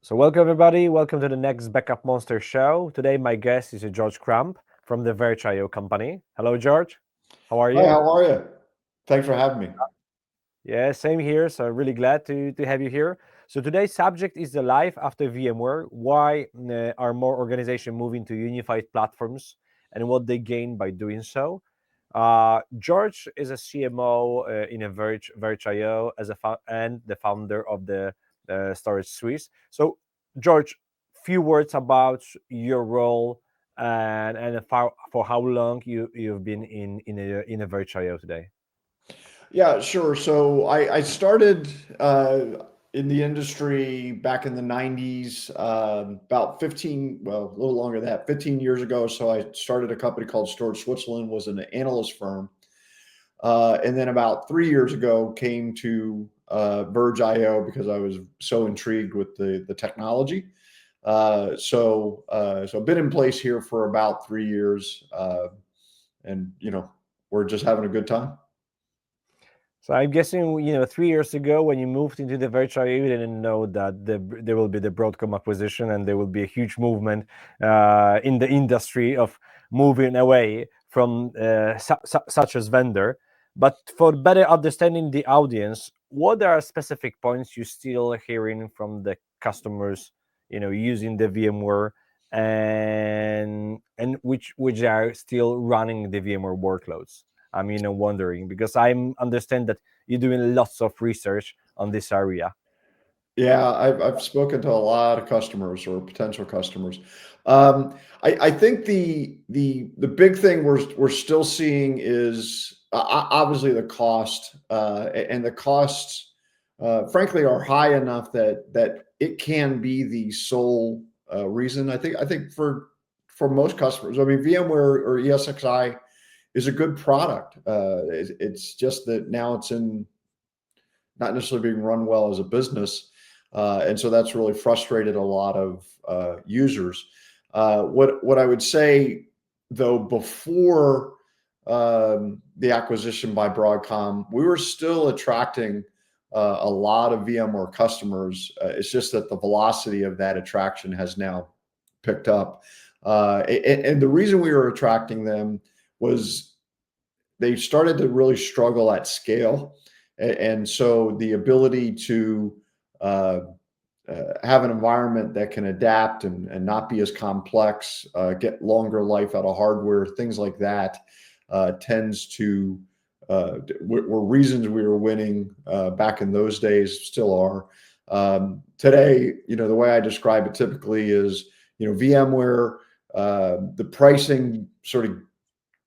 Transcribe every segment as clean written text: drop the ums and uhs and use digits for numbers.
So welcome everybody. Welcome to the next Backupmonster show. Today my guest is George Crump from the Verge.io company. Hello, George. How are Hi, you? how are you? Thanks for having me. Yeah, same here. So really glad to have you here. So today's subject is the life after VMware. Why are more organizations moving to unified platforms and what they gain by doing so? George is a CMO in a Verge.io and the founder of the Storage Suisse. So, George, few words about your role and for how long you've been in a Verge.io today. Yeah, sure. So I started in the industry back in the 90s, about 15, well, a little longer than that, 15 years ago. So I started a company called Storage Switzerland, was an analyst firm. And then about 3 years ago came to Verge.io because I was so intrigued with the technology. So I've been in place here for about 3 years, and we're just having a good time. So I'm guessing, 3 years ago when you moved into the virtual, you didn't know that there will be the Broadcom acquisition and there will be a huge movement in the industry of moving away from such as vendor. But for better understanding the audience, what are specific points you still hearing from the customers, using the VMware and which are still running the VMware workloads? I'm wondering because I understand that you're doing lots of research on this area. Yeah, I've spoken to a lot of customers or potential customers. I think the big thing we're still seeing is obviously the cost, and the costs, frankly, are high enough that it can be the sole reason. I think for most customers, I mean, VMware or ESXi is a good product. It's just that now it's in not necessarily being run well as a business. And so that's really frustrated a lot of users. What I would say, though, before the acquisition by Broadcom, we were still attracting a lot of VMware customers. It's just that the velocity of that attraction has now picked up. And the reason we were attracting them was they started to really struggle at scale. And so the ability to uh, have an environment that can adapt and not be as complex, get longer life out of hardware, things like that, tends to were reasons we were winning back in those days, still are. Today, the way I describe it typically is, VMware, the pricing sort of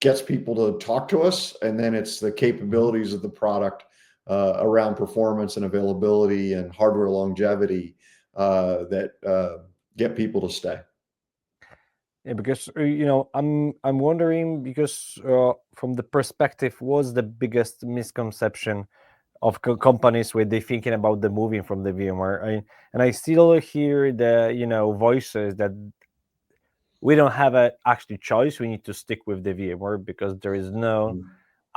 gets people to talk to us, and then it's the Mhm. capabilities of the product around performance and availability and hardware longevity that get people to stay. Yeah, because I'm wondering because from the perspective, what's the biggest misconception of companies where they're thinking about the moving from the VMware? And I still hear the voices that we don't have a actually choice. We need to stick with the VMware because there is no Mhm.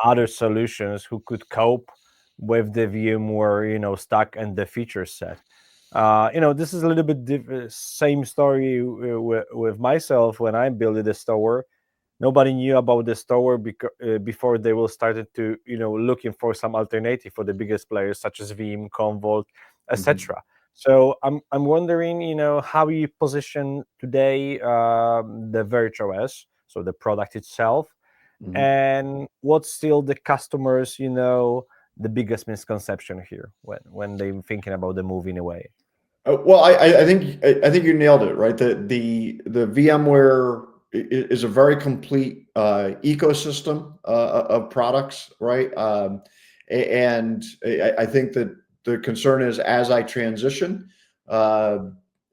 other solutions who could cope with the VMware, stack and the feature set. This is a little bit same story with myself when I built the store. Nobody knew about the store before they will started to, looking for some alternative for the biggest players such as Veeam, Commvault, Mhm. etc. So I'm wondering, how you position today the VirtualOS, so the product itself, Mhm. and what's still the customers, the biggest misconception here when they're thinking about the moving away. Well, I think you nailed it, right? The VMware is a very complete ecosystem of products, right? And I think that the concern is, as I transition, uh,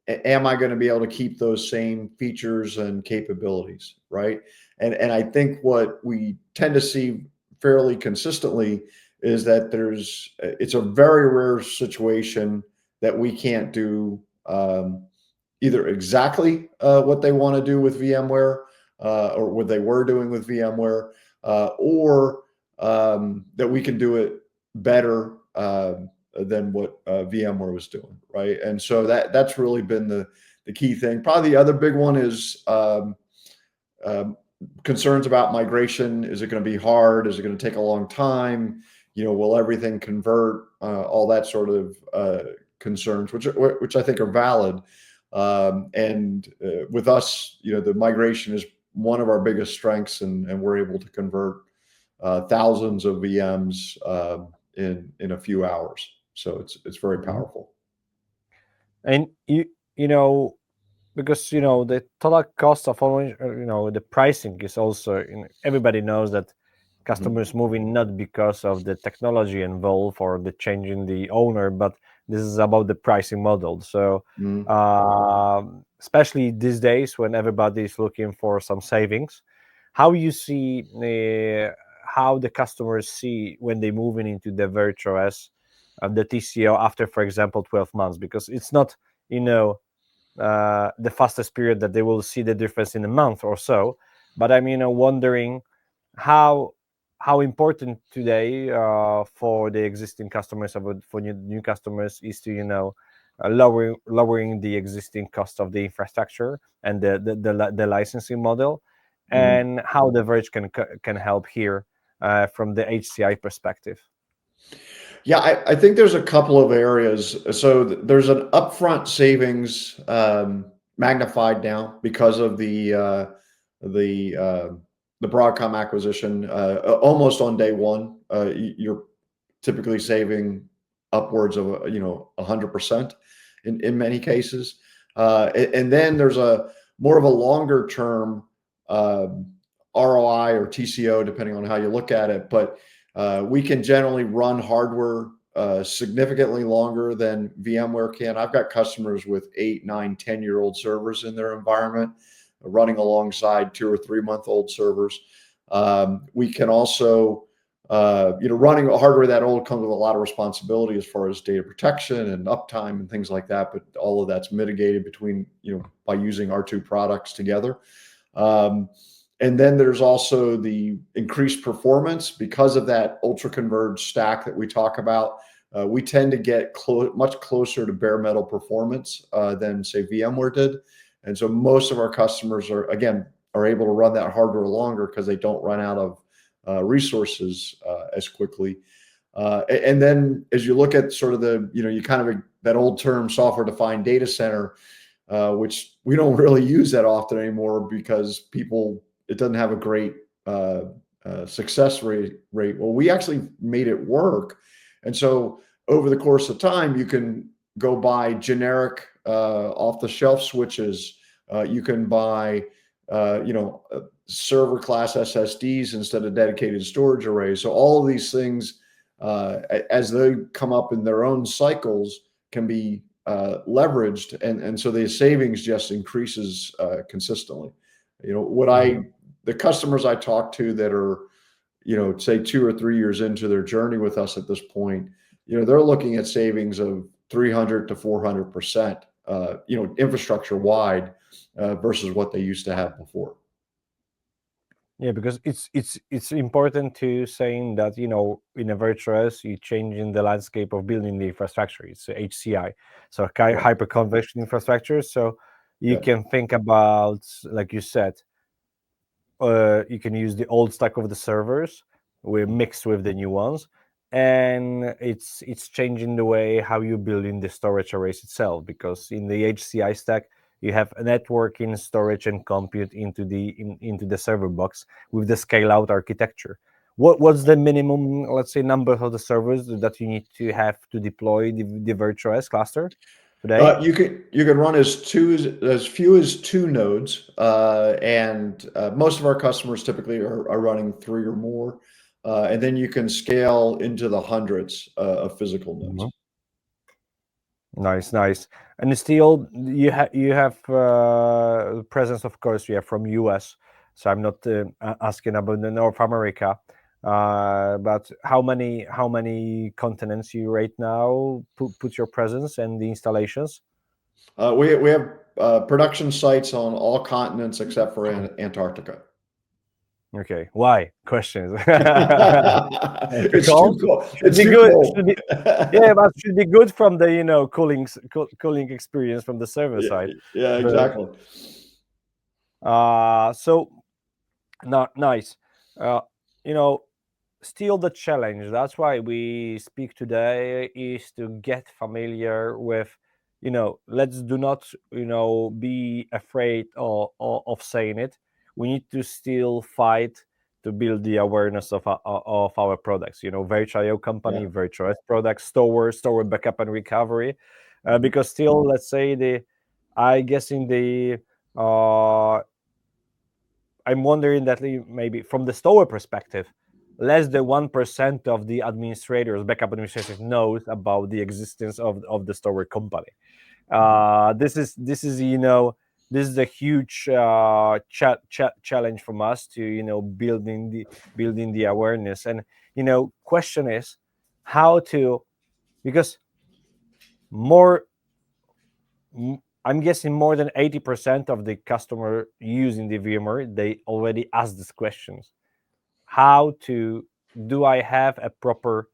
am I going to be able to keep those same features and capabilities, right? And I think what we tend to see fairly consistently is that it's a very rare situation that we can't do either exactly what they want to do with VMware, or what they were doing with VMware, or that we can do it better. than what VMware was doing, right? And so that's really been the key thing. Probably the other big one is concerns about migration. Is it going to be hard? Is it going to take a long time? Will everything convert? All that sort of concerns, which I think are valid. And with us, the migration is one of our biggest strengths, and we're able to convert thousands of VMs in a few hours. So it's very powerful. And you know because the total cost of owning, the pricing is also, everybody knows that customers moving not because of the technology involved or the change in the owner, but this is about the pricing model. So especially these days when everybody is looking for some savings, how you see how the customers see when they moving into the VirtualOS, the TCO after, for example, 12 months, because it's not the fastest period that they will see the difference in a month or so. But I'm wondering how important today for the existing customers, for new customers, is to lowering the existing cost of the infrastructure and the licensing model, and how the Verge can help here from the HCI perspective. Yeah, I think there's a couple of areas. So there's an upfront savings magnified now because of the Broadcom acquisition. Almost on day one, you're typically saving upwards of 100% in many cases, and then there's a more of a longer term ROI or TCO, depending on how you look at it. But we can generally run hardware significantly longer than VMware can. I've got customers with 8, 9, 10-year-old servers in their environment running alongside 2 or 3-month-old servers. We can also, running hardware that old comes with a lot of responsibility as far as data protection and uptime and things like that. But all of that's mitigated by using our two products together. And then there's also the increased performance because of that ultra converged stack that we talk about. We tend to get much closer to bare metal performance than, say, VMware did. And so most of our customers are able to run that hardware longer because they don't run out of resources as quickly. And then as you look at sort of that old term software defined data center, which we don't really use that often anymore because it doesn't have a great success rate. Well, we actually made it work. And so over the course of time, you can go buy generic off-the-shelf switches. You can buy server class SSDs instead of dedicated storage arrays. So all of these things, as they come up in their own cycles, can be leveraged, and so the savings just increases consistently. The customers I talk to that are, say 2 or 3 years into their journey with us at this point, they're looking at savings of 300 to 400%, infrastructure wide versus what they used to have before. Yeah, because it's important to saying that in a VirtualOS you're changing the landscape of building the infrastructure. It's HCI, so hyper converged infrastructure. So you can think about, like you said, you can use the old stack of the servers, we mixed with the new ones, and it's changing the way how you build in the storage arrays itself. Because in the HCI stack, you have networking, storage, and compute into the server box with the scale-out architecture. What's the minimum, let's say, number of the servers that you need to have to deploy the VirtualOS cluster today? You can run as few as 2 nodes, and most of our customers typically are running 3 or more, and then you can scale into the hundreds of physical nodes. Nice. And still, you have presence, of course, you have from US. So I'm not asking about the North America, but how many continents you right now put your presence and the installations? We have production sites on all continents except for Antarctica. Okay, why? Questions. Too It's too cold? cold. Should It's be too good. cold. Should be, yeah, but should be good from the cooling experience from the server Yeah, side. yeah, But exactly. so not nice. Uh, you know, still the challenge. That's why we speak today is to get familiar with, let's do not, be afraid of saying it. We need to still fight to build the awareness of our products. Virtual.io company, Yeah. virtual products, Storware backup and recovery, Mhm. because still, let's say I guess in the uh, I'm wondering that maybe from the Stower perspective, less than 1% of the administrators, backup administrators, knows about the existence of the Stower company. Mhm. This is a huge challenge from us to building the awareness. And question is how to, because more I'm guessing more than 80% of the customer using the VMware, they already ask these questions. How to do I have a proper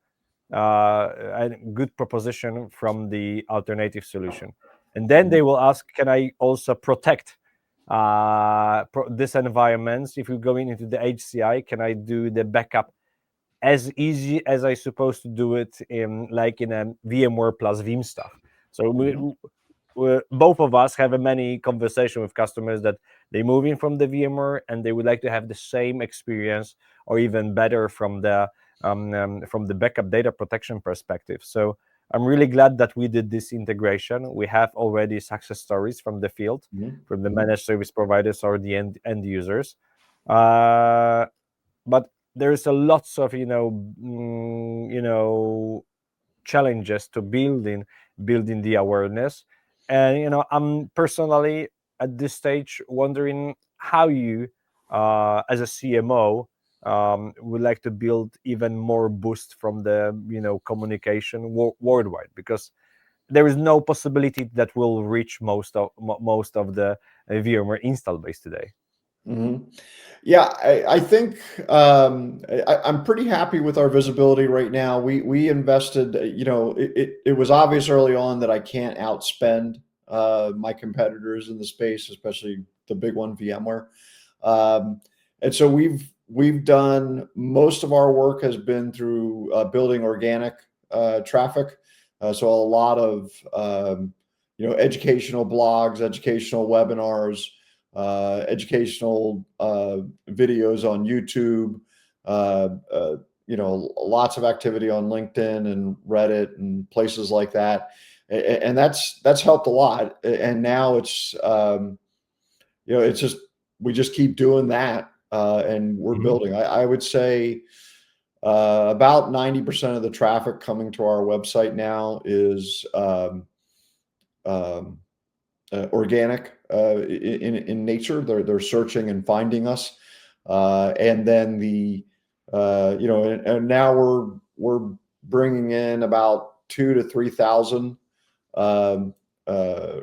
a good proposition from the alternative solution? And then Mhm. they will ask, can I also protect this environments? If you're going into the HCI, can I do the backup as easy as I supposed to do it in a VMware plus Veeam stuff? So Mhm. both of us have a many conversation with customers that they move in from the VMware and they would like to have the same experience or even better from the backup data protection perspective. So I'm really glad that we did this integration. We have already success stories from the field, Mhm. from the managed service providers or the end users. Uh, but there's a lots of challenges to building the awareness. And I'm personally at this stage wondering how you as a CMO would like to build even more boost from the communication worldwide, because there is no possibility that will reach most of the VMware install base today. Mhm. Yeah, I think I'm pretty happy with our visibility right now. We invested, it was obvious early on that I can't outspend my competitors in the space, especially the big one, VMware. Um, and so we've done most of our work has been through building organic traffic. So a lot of educational blogs, educational webinars, educational videos on YouTube, lots of activity on LinkedIn and Reddit and places like that. And that's helped a lot. And now it's just, we just keep doing that and we're Mhm. building. I would say about 90% of the traffic coming to our website now is um, organic in nature. They're searching and finding us, and then and now we're bringing in about 2 to 3 thousand um, uh,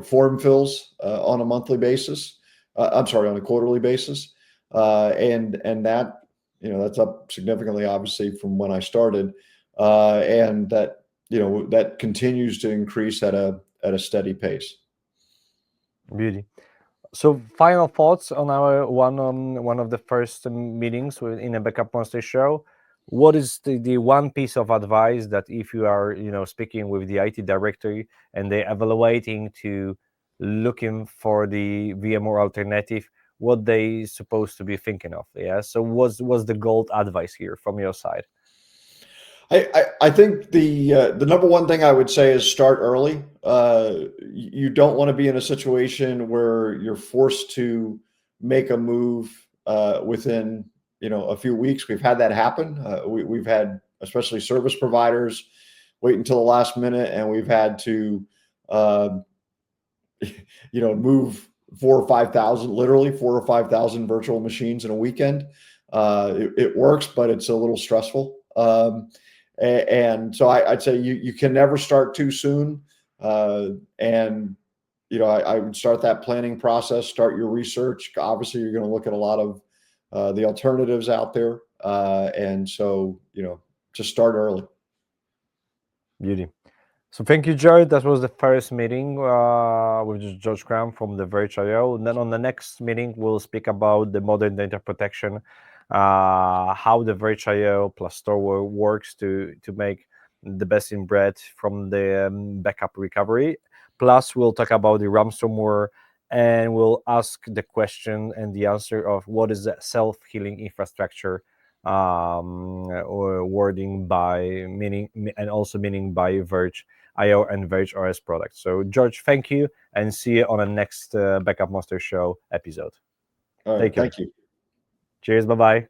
form fills on a monthly basis. I'm sorry, on a quarterly basis, and that that's up significantly, obviously, from when I started, and that continues to increase at a steady pace. Beauty. So, final thoughts on our one of the first meetings in a Backup Monster show. What is the one piece of advice that if you are speaking with the IT director and they're evaluating to looking for the VMware alternative, what they supposed to be thinking of? Yeah. So, was the gold advice here from your side? I think the number one thing I would say is start early. You don't want to be in a situation where you're forced to make a move within a few weeks. We've had that happen. We've had, especially service providers, wait until the last minute, and we've had to uh, move 4 or 5 thousand, literally 4 or 5 thousand virtual machines in a weekend. It works, but it's a little stressful. And so I'd say you can never start too soon. And I would start that planning process, start your research. Obviously, you're going to look at a lot of the alternatives out there. And so, just start early. Beauty. So thank you, George. That was the first meeting with George Crump from the Verge.io. And then on the next meeting, we'll speak about the modern data protection, how the Verge.io plus Storware works to make the best in breed from the backup recovery. Plus, we'll talk about the ransomware, and we'll ask the question and the answer of what is the self-healing infrastructure or wording by meaning, and also meaning by Verge.io and Verge OS products. So, George, thank you, and see you on the next Backupmonster Show episode. All right, thank you. Cheers, bye-bye.